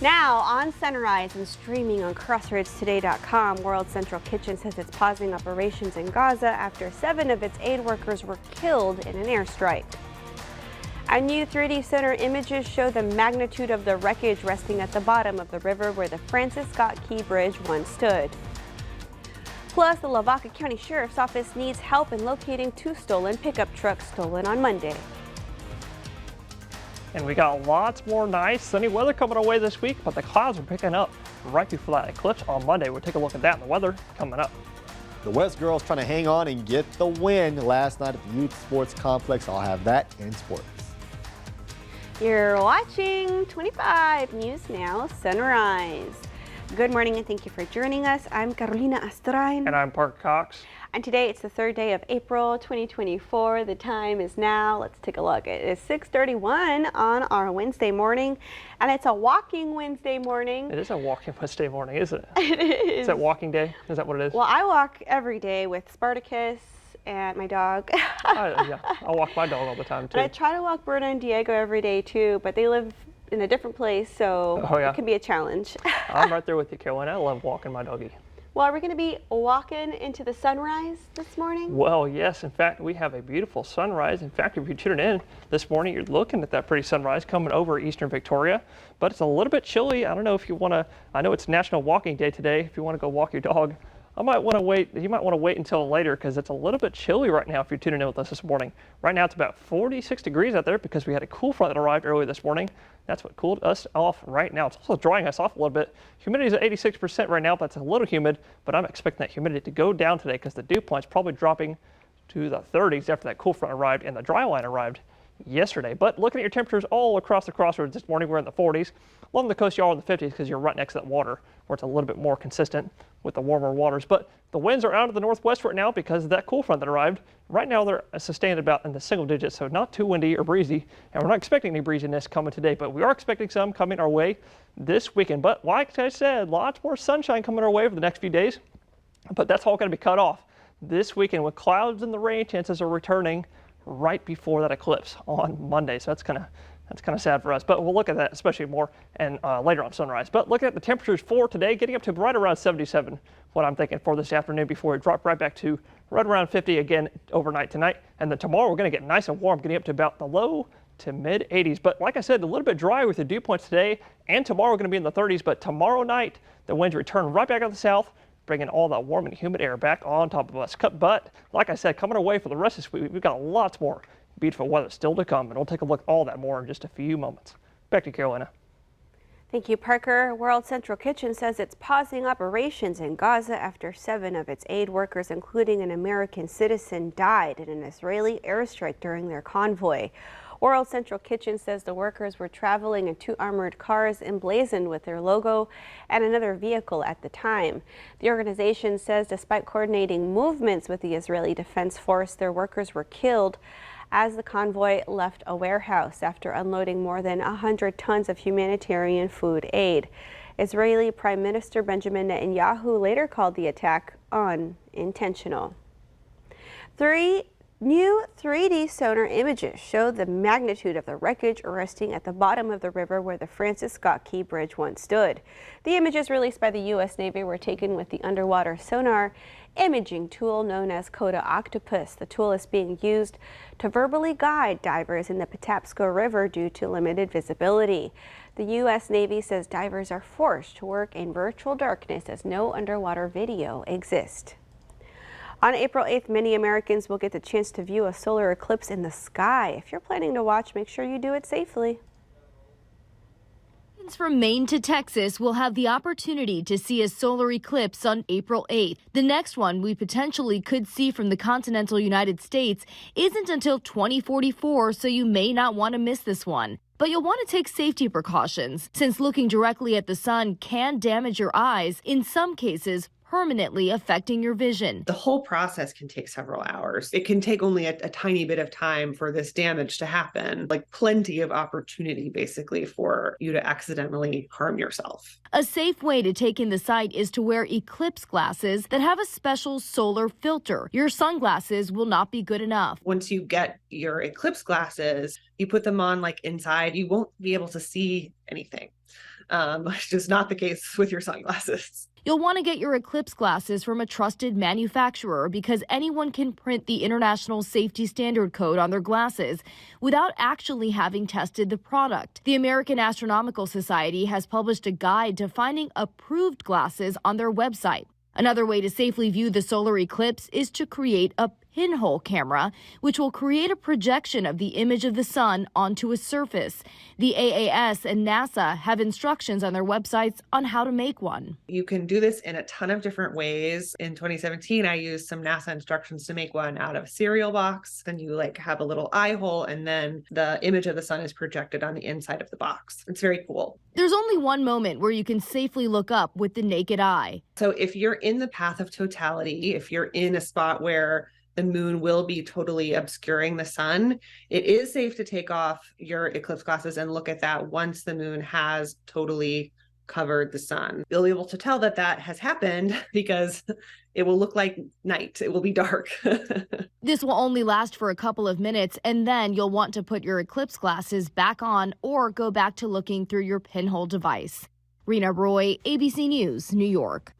Now on Sunrise and streaming on CrossroadsToday.com, World Central Kitchen says it's pausing operations in Gaza after 7 of its aid workers were killed in an airstrike. And new 3D sonar images show the magnitude of the wreckage resting at the bottom of the river where the Francis Scott Key Bridge once stood. Plus, the Lavaca County Sheriff's Office needs help in locating 2 stolen pickup trucks stolen on Monday. And we got lots more nice sunny weather coming our way this week, but the clouds are picking up right before that eclipse on Monday. We'll take a look at that in the weather coming up. The West girls trying to hang on and get the win last night at the Youth Sports Complex. I'll have that in sports. You're watching 25 News Now Sunrise. Good morning and thank you for joining us. I'm Carolina Astrain. And I'm Parker Cox. And today it's the 3rd day of April 2024. The time is now, let's take a look. It is 6:31 on our Wednesday morning, and it's a walking Wednesday morning. It is a walking Wednesday morning, isn't it? It is. Is that walking day? Is that what it is? Well, I walk every day with Spartacus and my dog. Yeah, I walk my dog all the time too. And I try to walk Berna and Diego every day too, but they live in a different place, so it can be a challenge. I'm right there with you, Carolina. I love walking my doggy. Well, are we going to be walking into the sunrise this morning? Well, yes. In fact, we have a beautiful sunrise. In fact, if you're tuning in this morning, you're looking at that pretty sunrise coming over eastern Victoria. But it's a little bit chilly. I don't know if you want to, I know it's National Walking Day today. If you want to go walk your dog, you might want to wait until later because it's a little bit chilly right now if you're tuning in with us this morning. Right now it's about 46 degrees out there because we had a cool front that arrived early this morning. That's what cooled us off right now. It's also drying us off a little bit. Humidity is at 86% right now. That's a little humid, but I'm expecting that humidity to go down today because the dew point's probably dropping to the 30s after that cool front arrived and the dry line arrived yesterday. But looking at your temperatures all across the crossroads this morning, we're in the 40s. Along the coast, you are in the 50s because you're right next to that water where it's a little bit more consistent with the warmer waters. But the winds are out of the northwest right now because of that cool front that arrived. Right now, they're sustained about in the single digits, so not too windy or breezy. And we're not expecting any breeziness coming today, but we are expecting some coming our way this weekend. But like I said, lots more sunshine coming our way over the next few days. But that's all going to be cut off this weekend with clouds and the rain chances are returning right before that eclipse on Monday. So that's kind of sad for us, but we'll look at that especially more and later on sunrise. But looking at the temperatures for today, getting up to right around 77, what I'm thinking for this afternoon before we drop right back to right around 50 again overnight tonight. And then tomorrow we're going to get nice and warm, getting up to about the low to mid 80s. But like I said, a little bit dry with the dew points today, and tomorrow we're going to be in the 30s. But tomorrow night, the winds return right back out of the south, bringing all that warm and humid air back on top of us. But like I said, coming our way for the rest of this week, we've got lots more beautiful weather still to come, and we'll take a look at all that more in just a few moments. Back to you, Carolina. Thank you, Parker. World Central Kitchen says it's pausing operations in Gaza after 7 of its aid workers, including an American citizen, died in an Israeli airstrike during their convoy. World Central Kitchen says the workers were traveling in 2 armored cars emblazoned with their logo and another vehicle at the time. The organization says despite coordinating movements with the Israeli Defense Force, their workers were killed as the convoy left a warehouse after unloading more than 100 tons of humanitarian food aid. Israeli Prime Minister Benjamin Netanyahu later called the attack unintentional. New 3D sonar images show the magnitude of the wreckage resting at the bottom of the river where the Francis Scott Key Bridge once stood. The images released by the U.S. Navy were taken with the underwater sonar imaging tool known as Coda Octopus. The tool is being used to verbally guide divers in the Patapsco River due to limited visibility. The U.S. Navy says divers are forced to work in virtual darkness as no underwater video exists. On April 8th, many Americans will get the chance to view a solar eclipse in the sky. If you're planning to watch, make sure you do it safely. From Maine to Texas will have the opportunity to see a solar eclipse on April 8th. The next one we potentially could see from the continental United States isn't until 2044, so you may not want to miss this one. But you'll want to take safety precautions, since looking directly at the sun can damage your eyes, in some cases permanently affecting your vision. The whole process can take several hours. It can take only a tiny bit of time for this damage to happen, like plenty of opportunity basically for you to accidentally harm yourself. A safe way to take in the sight is to wear eclipse glasses that have a special solar filter. Your sunglasses will not be good enough. Once you get your eclipse glasses, you put them on like inside, you won't be able to see anything. which is not the case with your sunglasses. You'll want to get your Eclipse glasses from a trusted manufacturer because anyone can print the International Safety Standard Code on their glasses without actually having tested the product. The American Astronomical Society has published a guide to finding approved glasses on their website. Another way to safely view the solar eclipse is to create a pinhole camera, which will create a projection of the image of the sun onto a surface. The AAS and NASA have instructions on their websites on how to make one. You can do this in a ton of different ways. In 2017, I used some NASA instructions to make one out of a cereal box. Then you have a little eye hole, and then the image of the sun is projected on the inside of the box. It's very cool. There's only one moment where you can safely look up with the naked eye. So if you're in the path of totality, if you're in a spot where the moon will be totally obscuring the sun, it is safe to take off your eclipse glasses and look at that once the moon has totally covered the sun. You'll be able to tell that that has happened because it will look like night. It will be dark. This will only last for a couple of minutes, and then you'll want to put your eclipse glasses back on or go back to looking through your pinhole device. Rena Roy, ABC News, New York.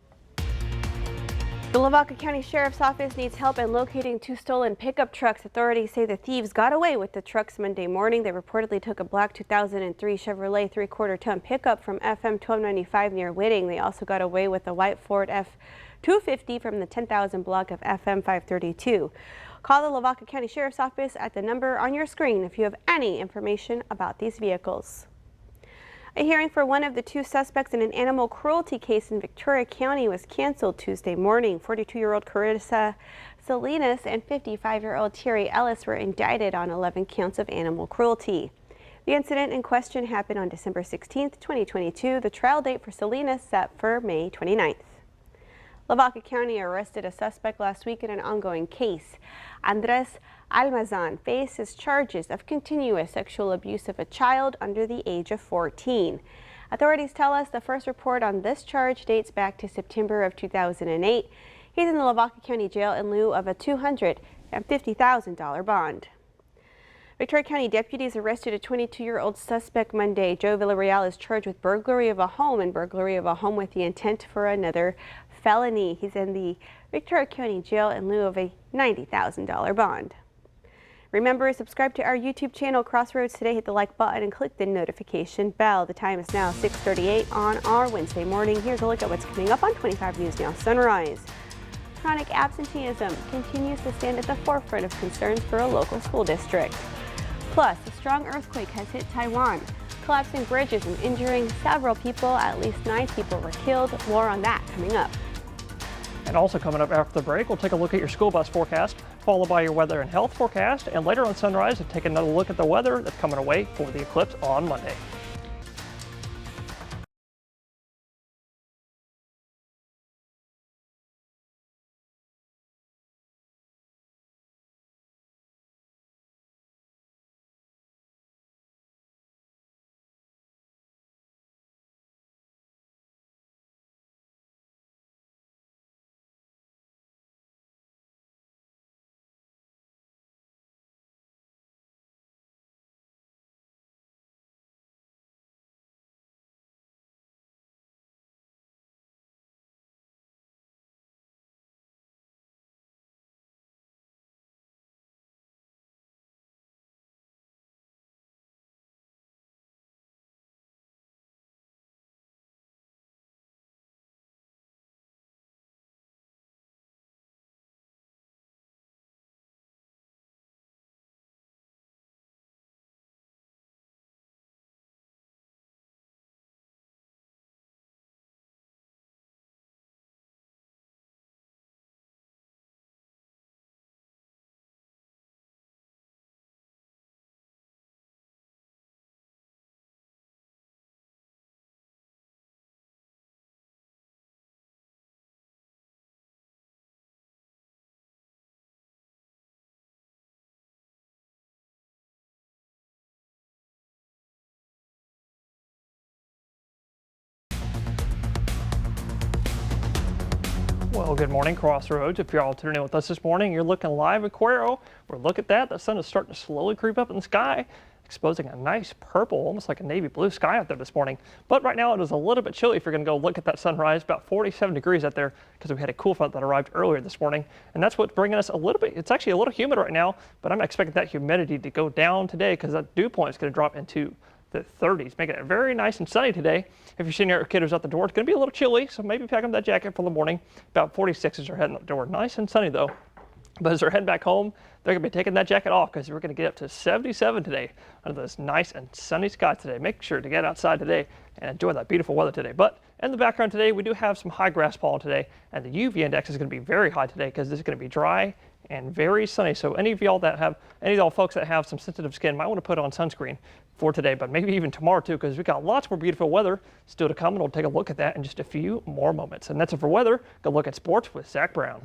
The Lavaca County Sheriff's Office needs help in locating 2 stolen pickup trucks. Authorities say the thieves got away with the trucks Monday morning. They reportedly took a black 2003 Chevrolet 3/4-ton pickup from FM 1295 near Whitting. They also got away with a white Ford F-250 from the 10,000 block of FM 532. Call the Lavaca County Sheriff's Office at the number on your screen if you have any information about these vehicles. A hearing for one of the 2 suspects in an animal cruelty case in Victoria County was canceled Tuesday morning. 42-year-old Carissa Salinas and 55-year-old Terry Ellis were indicted on 11 counts of animal cruelty. The incident in question happened on December 16, 2022. The trial date for Salinas set for May 29th. Lavaca County arrested a suspect last week in an ongoing case. Andres Almazan faces charges of continuous sexual abuse of a child under the age of 14. Authorities tell us the first report on this charge dates back to September of 2008. He's in the Lavaca County Jail in lieu of a $250,000 bond. Victoria County deputies arrested a 22-year-old suspect Monday. Joe Villarreal is charged with burglary of a home and burglary of a home with the intent for another felony. He's in the Victoria County Jail in lieu of a $90,000 bond. Remember, subscribe to our YouTube channel, Crossroads Today. Hit the like button and click the notification bell. The time is now 6:38 on our Wednesday morning. Here's a look at what's coming up on 25 News Now Sunrise. Chronic absenteeism continues to stand at the forefront of concerns for a local school district. Plus, a strong earthquake has hit Taiwan, collapsing bridges and injuring several people. At least 9 people were killed. More on that coming up. And also coming up after the break, we'll take a look at your school bus forecast, followed by your weather and health forecast, and later on Sunrise, we'll take another look at the weather that's coming away for the eclipse on Monday. Well, good morning, Crossroads. If you're all tuning in with us this morning, you're looking live at Cuero. We're looking at that. The sun is starting to slowly creep up in the sky. exposing a nice purple, almost like a navy blue sky out there this morning. But right now it is a little bit chilly if you're going to go look at that sunrise. About 47 degrees out there because we had a cool front that arrived earlier this morning. And that's what's bringing us a little bit. It's actually a little humid right now, but I'm expecting that humidity to go down today because that dew point is going to drop into the 30s, making it very nice and sunny today. If you're seeing your kiddos out the door, it's going to be a little chilly, so maybe pack them that jacket for the morning. About 46 as they're heading out the door. Nice and sunny though. But as they're heading back home, they're going to be taking that jacket off because we're going to get up to 77 today under this nice and sunny skies today. Make sure to get outside today and enjoy that beautiful weather today. But in the background today, we do have some high grass pollen today, and the UV index is going to be very high today because this is going to be dry and very sunny. So any of y'all folks that have some sensitive skin might want to put on sunscreen for today, but maybe even tomorrow too, because we've got lots more beautiful weather still to come, and we'll take a look at that in just a few more moments. And that's it for weather. Go look at sports with Zach Brown.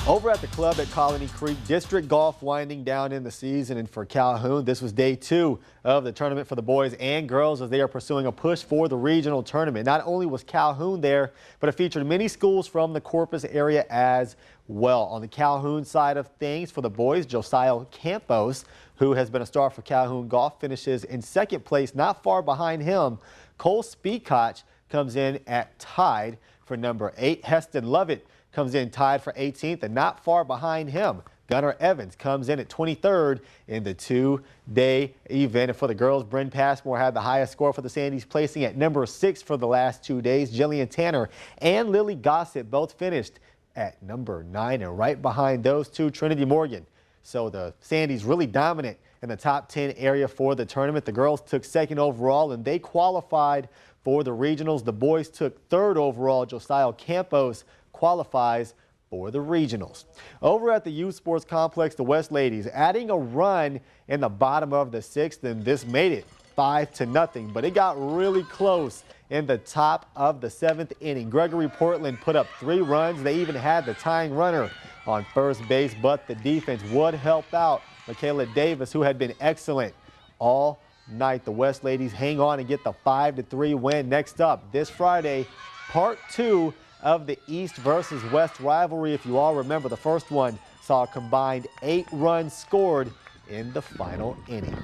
Over at the club at Colony Creek, district golf winding down in the season, and for Calhoun, this was day 2 of the tournament for the boys and girls as they are pursuing a push for the regional tournament. Not only was Calhoun there, but it featured many schools from the Corpus area as well. On the Calhoun side of things, for the boys, Josiah Campos, who has been a star for Calhoun golf, finishes in second place. Not far behind him, Cole Speakoch comes in at tied for number 8. Heston Lovett comes in tied for 18th, and not far behind him, Gunnar Evans comes in at 23rd in the 2-day event. And for the girls, Bryn Passmore had the highest score for the Sandies, placing at number 6 for the last 2 days. Jillian Tanner and Lily Gossett both finished at number 9, and right behind those two, Trinity Morgan. So the Sandies really dominant in the top 10 area for the tournament. The girls took 2nd overall, and they qualified for the regionals. The boys took 3rd overall. Josiah Campos qualifies for the regionals. Over at the youth sports complex, the West Ladies adding a run in the bottom of the 6th, and this made it 5-0, but it got really close in the top of the 7th inning. Gregory Portland put up 3 runs. They even had the tying runner on first base, but the defense would help out Michaela Davis, who had been excellent all night. The West Ladies hang on and get the 5-3 win. Next up this Friday, part 2 of the East versus West rivalry. If you all remember, the first one saw a combined 8 runs scored in the final inning.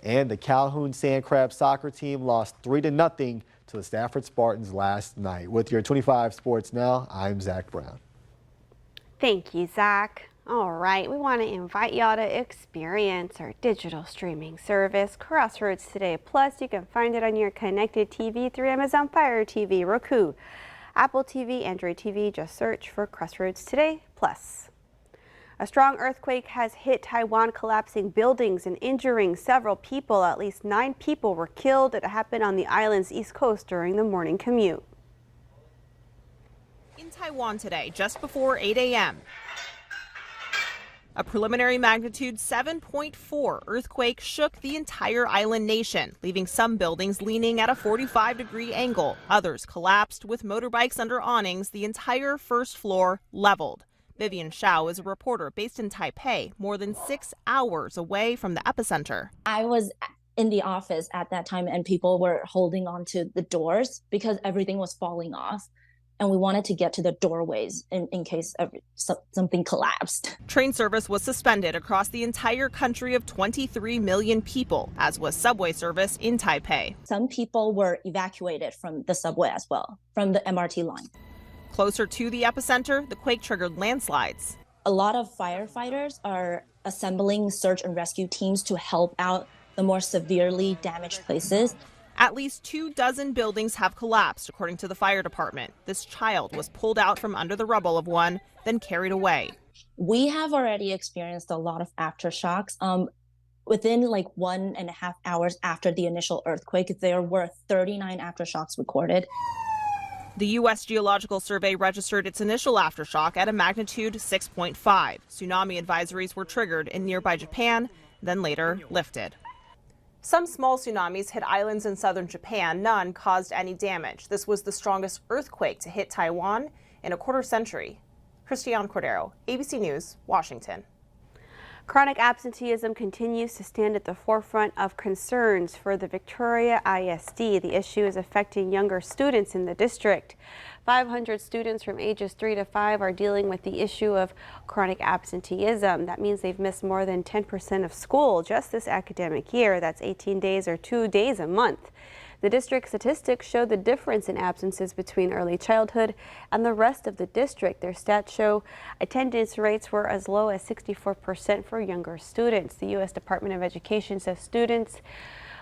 And the Calhoun Sand Crab soccer team lost 3-0 to the Stafford Spartans last night. With your 25 Sports Now, I'm Zach Brown. Thank you, Zach. All right, we want to invite y'all to experience our digital streaming service, Crossroads Today Plus. You can find it on your connected TV through Amazon Fire TV, Roku, Apple TV, Android TV. Just search for Crossroads Today Plus. A strong earthquake has hit Taiwan, collapsing buildings and injuring several people. At least 9 people were killed. It happened on the island's east coast during the morning commute. In Taiwan today, just before 8 a.m., a preliminary magnitude 7.4 earthquake shook the entire island nation, leaving some buildings leaning at a 45-degree angle. Others collapsed with motorbikes under awnings, the entire first floor leveled. Vivian Shao is a reporter based in Taipei, more than 6 hours away from the epicenter. I was in the office at that time, and people were holding on to the doors because everything was falling off. And we wanted to get to the doorways in case something collapsed. Train service was suspended across the entire country of 23 million people, as was subway service in Taipei. Some people were evacuated from the subway as well, from the MRT line. Closer to the epicenter, the quake triggered landslides. A lot of firefighters are assembling search and rescue teams to help out the more severely damaged places. At least 24 buildings have collapsed, according to the fire department. This child was pulled out from under the rubble of one, then carried away. We have already experienced a lot of aftershocks. Within like 1.5 hours after the initial earthquake, there were 39 aftershocks recorded. The U.S. Geological Survey registered its initial aftershock at a magnitude 6.5. Tsunami advisories were triggered in nearby Japan, then later lifted. Some small tsunamis hit islands in southern Japan. None caused any damage. This was the strongest earthquake to hit Taiwan in a quarter century. Christiane Cordero, ABC News, Washington. Chronic absenteeism continues to stand at the forefront of concerns for the Victoria ISD. The issue is affecting younger students in the district. 500 students from ages 3 to 5 are dealing with the issue of chronic absenteeism. That means they've missed more than 10% of school just this academic year. That's 18 days or 2 days a month. The district statistics show the difference in absences between early childhood and the rest of the district. Their stats show attendance rates were as low as 64% for younger students. The U.S. Department of Education says students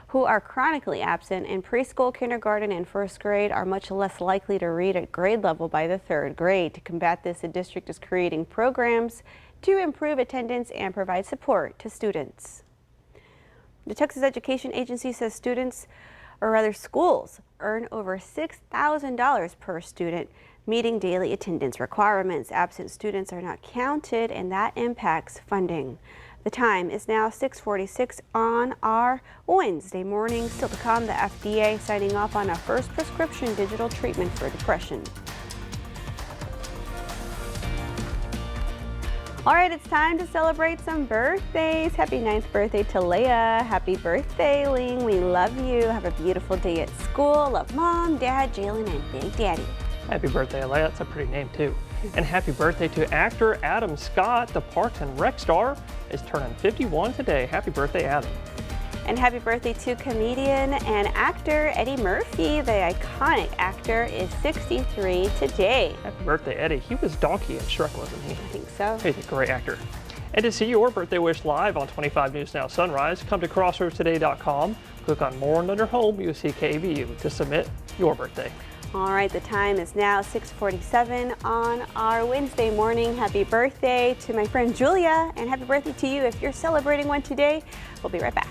who are chronically absent in preschool, kindergarten, and first grade are much less likely to read at grade level by the third grade. To combat this, the district is creating programs to improve attendance and provide support to students. The Texas Education Agency says schools earn over $6,000 per student, meeting daily attendance requirements. Absent students are not counted, and that impacts funding. The time is now 6:46 on our Wednesday morning. Still to come, the FDA signing off on a first prescription digital treatment for depression. All right, it's time to celebrate some birthdays. Happy 9th birthday to Leah. Happy birthday, Ling. We love you. Have a beautiful day at school. Love Mom, Dad, Jalen, and Big Daddy. Happy birthday, Leah. That's a pretty name, too. And happy birthday to actor Adam Scott. The Parks and Rec star is turning 51 today. Happy birthday, Adam. And happy birthday to comedian and actor Eddie Murphy. The iconic actor is 63 today. Happy birthday, Eddie. He was Donkey in Shrek, wasn't he? I think so. He's a great actor. And to see your birthday wish live on 25 News Now Sunrise, come to crossroadstoday.com. Click on More and under Home, you see KBU to submit your birthday. All right, the time is now 6:47 on our Wednesday morning. Happy birthday to my friend Julia, and happy birthday to you if you're celebrating one today. We'll be right back.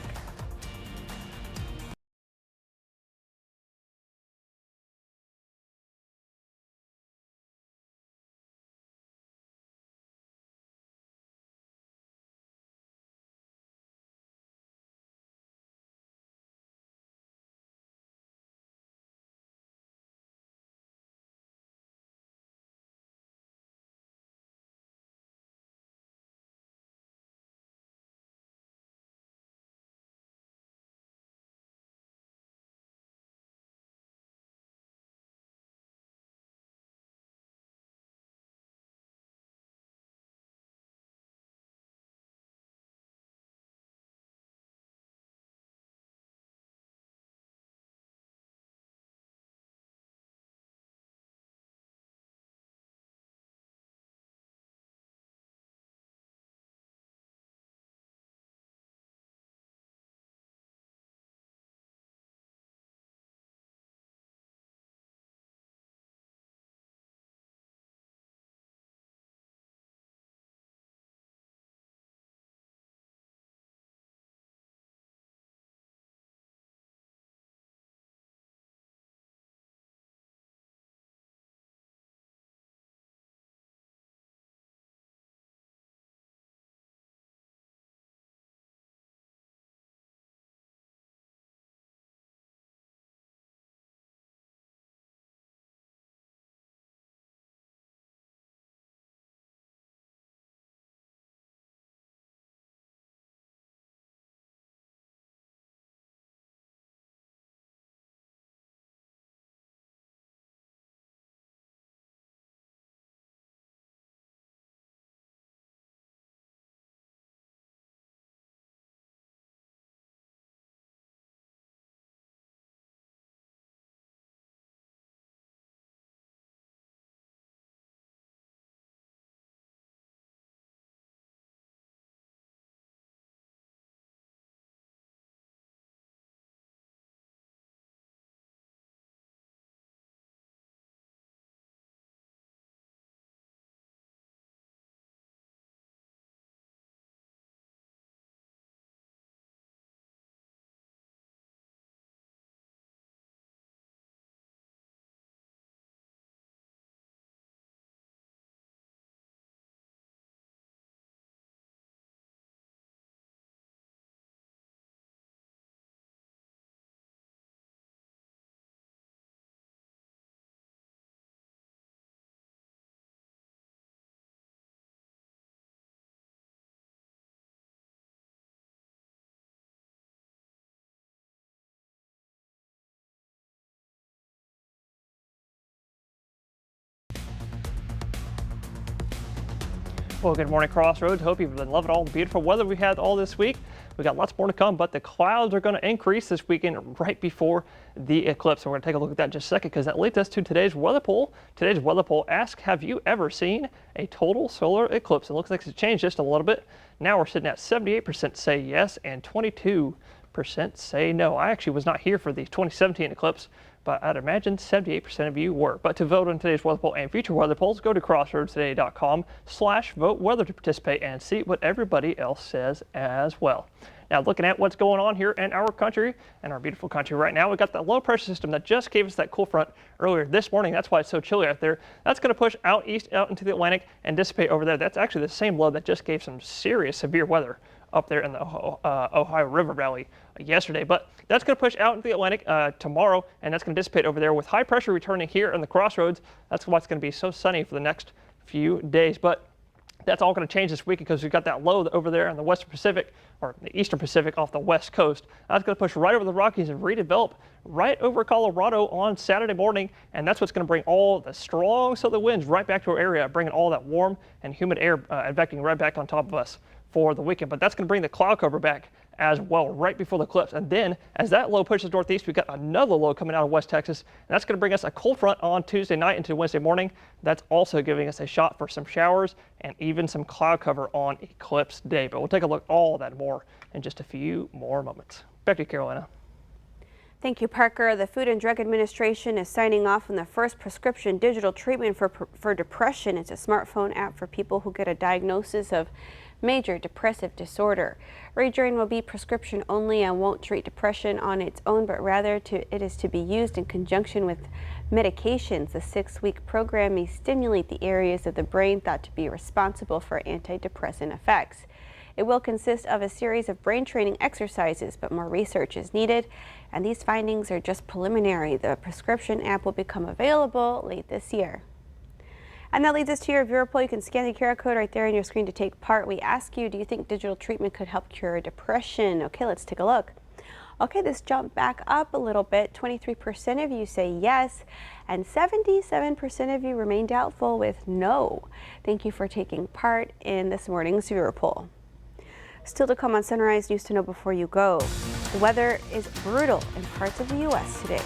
Well, good morning, Crossroads. Hope you've been loving all the beautiful weather we had all this week. We got lots more to come, but the clouds are going to increase this weekend right before the eclipse. So we're going to take a look at that in just a second because that leads us to today's weather poll. Today's weather poll asks, have you ever seen a total solar eclipse? It looks like it's changed just a little bit. Now we're sitting at 78% say yes and 22% say no. I actually was not here for the 2017 eclipse, but I'd imagine 78% of you were. But to vote on today's weather poll and future weather polls, go to crossroadstoday.com/vote weather to participate and see what everybody else says as well. Now, looking at what's going on here in our country and our beautiful country right now, we got that low pressure system that just gave us that cool front earlier this morning. That's why it's so chilly out there. That's going to push out east, out into the Atlantic and dissipate over there. That's actually the same low that just gave some serious severe weather up there in the Ohio River Valley yesterday. But that's going to push out into the Atlantic tomorrow, and that's going to dissipate over there with high pressure returning here in the Crossroads. That's why it's going to be so sunny for the next few days. But that's all going to change this week because we've got that low over there in the Western Pacific, or the Eastern Pacific off the West Coast. That's going to push right over the Rockies and redevelop right over Colorado on Saturday morning. And that's what's going to bring all the strong southerly winds right back to our area, bringing all that warm and humid air advecting right back on top of us for the weekend. But that's going to bring the cloud cover back as well right before the eclipse. And then as that low pushes northeast, we've got another low coming out of West Texas, and that's going to bring us a cold front on Tuesday night into Wednesday morning. That's also giving us a shot for some showers and even some cloud cover on eclipse day. But we'll take a look at all that and more in just a few more moments. Back to you, Carolina. Thank you, Parker. The Food and Drug Administration is signing off on the first prescription digital treatment for depression. It's a smartphone app for people who get a diagnosis of major depressive disorder. Radurine will be prescription only and won't treat depression on its own, but rather it is to be used in conjunction with medications. The 6-week program may stimulate the areas of the brain thought to be responsible for antidepressant effects. It will consist of a series of brain training exercises, but more research is needed, and these findings are just preliminary. The prescription app will become available late this year. And that leads us to your viewer poll. You can scan the QR code right there on your screen to take part. We ask you, do you think digital treatment could help cure depression? Okay, let's take a look. Okay, this jumped back up a little bit. 23% of you say yes, and 77% of you remain doubtful with no. Thank you for taking part in this morning's viewer poll. Still to come on Sunrise News to know before you go. The weather is brutal in parts of the U.S. today.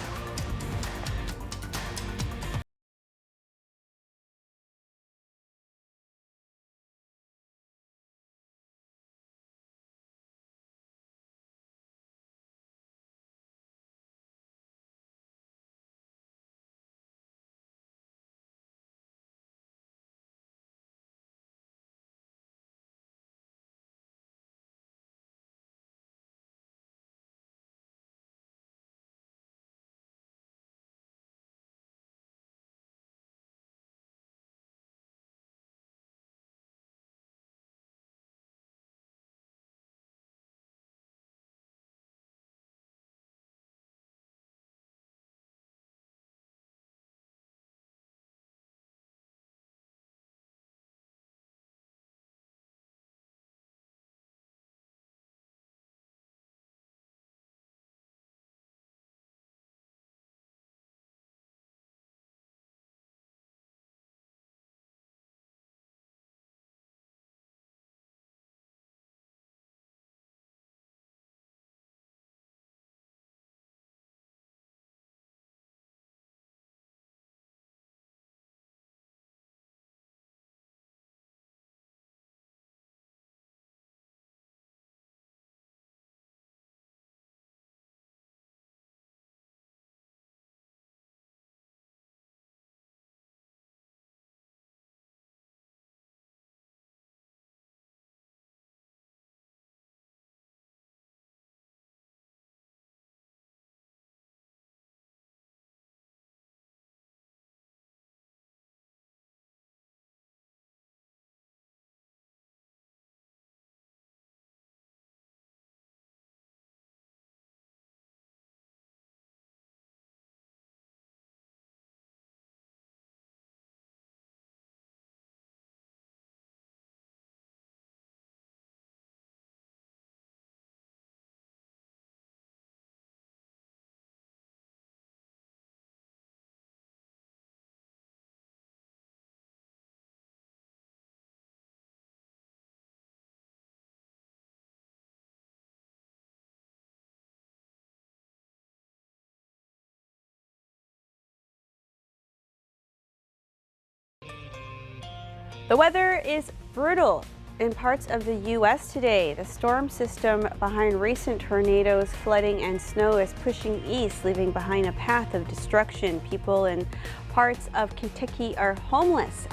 The weather is brutal in parts of the U.S. today. The storm system behind recent tornadoes, flooding, and snow is pushing east, leaving behind a path of destruction. People in parts of Kentucky are homeless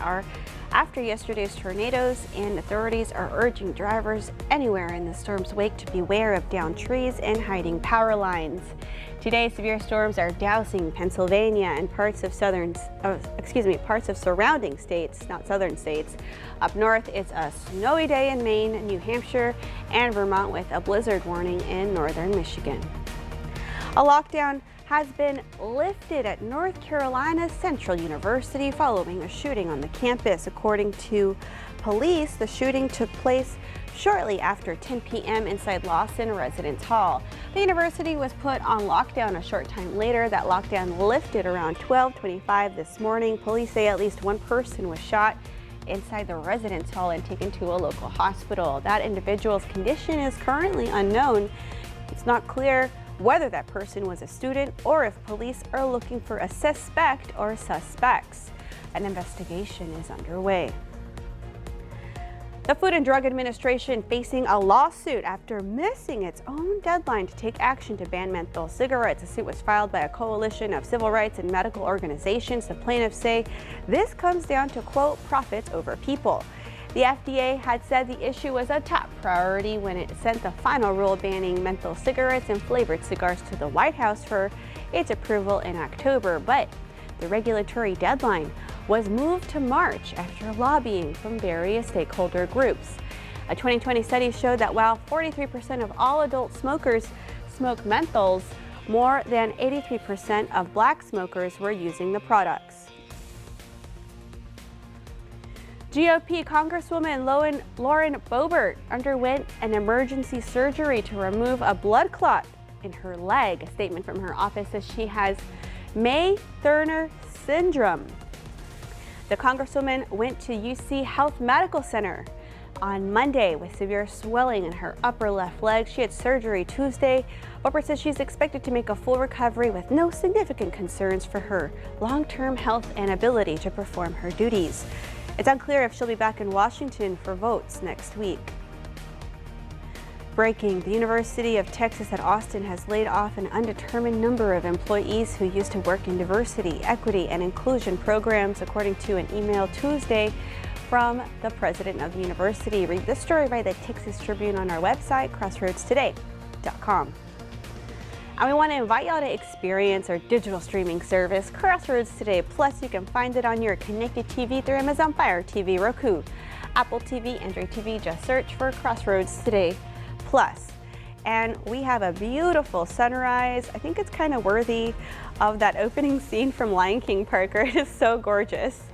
after yesterday's tornadoes, and authorities are urging drivers anywhere in the storm's wake to beware of downed trees and hiding power lines. Today, severe storms are dousing Pennsylvania and parts of surrounding states, not southern states. Up north, it's a snowy day in Maine, New Hampshire, and Vermont, with a blizzard warning in northern Michigan. A lockdown has been lifted at North Carolina's Central University following a shooting on the campus. According to police, the shooting took place shortly after 10 p.m. inside Lawson Residence Hall. The university was put on lockdown a short time later. That lockdown lifted around 12:25 this morning. Police say at least one person was shot inside the residence hall and taken to a local hospital. That individual's condition is currently unknown. It's not clear whether that person was a student or if police are looking for a suspect or suspects. An investigation is underway. The Food and Drug Administration facing a lawsuit after missing its own deadline to take action to ban menthol cigarettes. The suit was filed by a coalition of civil rights and medical organizations. The plaintiffs say this comes down to, quote, profits over people. The FDA had said the issue was a top priority when it sent the final rule banning menthol cigarettes and flavored cigars to the White House for its approval in October, but the regulatory deadline was moved to March after lobbying from various stakeholder groups. A 2020 study showed that while 43% of all adult smokers smoke menthols, more than 83% of black smokers were using the products. GOP Congresswoman Lauren Boebert underwent an emergency surgery to remove a blood clot in her leg. A statement from her office says she has May-Thurner syndrome. The Congresswoman went to UC Health Medical Center on Monday with severe swelling in her upper left leg. She had surgery Tuesday. Boebert says she's expected to make a full recovery with no significant concerns for her long-term health and ability to perform her duties. It's unclear if she'll be back in Washington for votes next week. Breaking, the University of Texas at Austin has laid off an undetermined number of employees who used to work in diversity, equity, and inclusion programs, according to an email Tuesday from the president of the university. Read this story by the Texas Tribune on our website, crossroadstoday.com. And we want to invite y'all to experience our digital streaming service, Crossroads Today Plus. You can find it on your connected TV through Amazon Fire TV, Roku, Apple TV, Android TV. Just search for Crossroads Today Plus. And we have a beautiful sunrise. I think it's kind of worthy of that opening scene from Lion King, Parker. It is so gorgeous.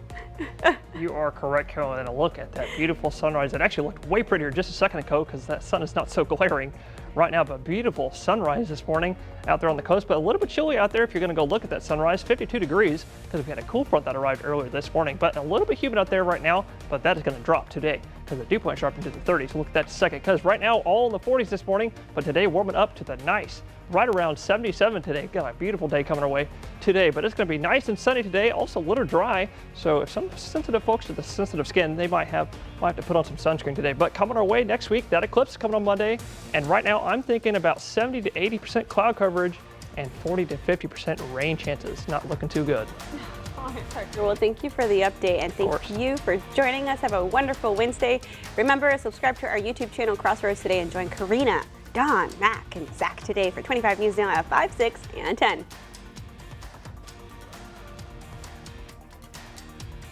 You are correct, Carolyn. Look at that beautiful sunrise. It actually looked way prettier just a second ago because that sun is not so glaring right now, but beautiful sunrise this morning out there on the coast, but a little bit chilly out there if you're going to go look at that sunrise. 52 degrees because we had a cool front that arrived earlier this morning, but a little bit humid out there right now, but that is going to drop today because the dew point sharp into the 30s. Look at that second, because right now all in the 40s this morning, but today warming up to the nice right around 77 today. Got a beautiful day coming our way today, but it's going to be nice and sunny today, also a little dry. So if some sensitive folks with the sensitive skin, they might have to put on some sunscreen today. But coming our way next week, that eclipse is coming on Monday. And right now I'm thinking about 70 to 80% cloud coverage and 40 to 50% rain chances. Not looking too good. All right, Parker. Well, thank you for the update, and thank you for joining us. Have a wonderful Wednesday. Remember, subscribe to our YouTube channel, Crossroads Today, and join Karina, Don, Mac, and Zach today for 25 News Now at 5, 6, and 10.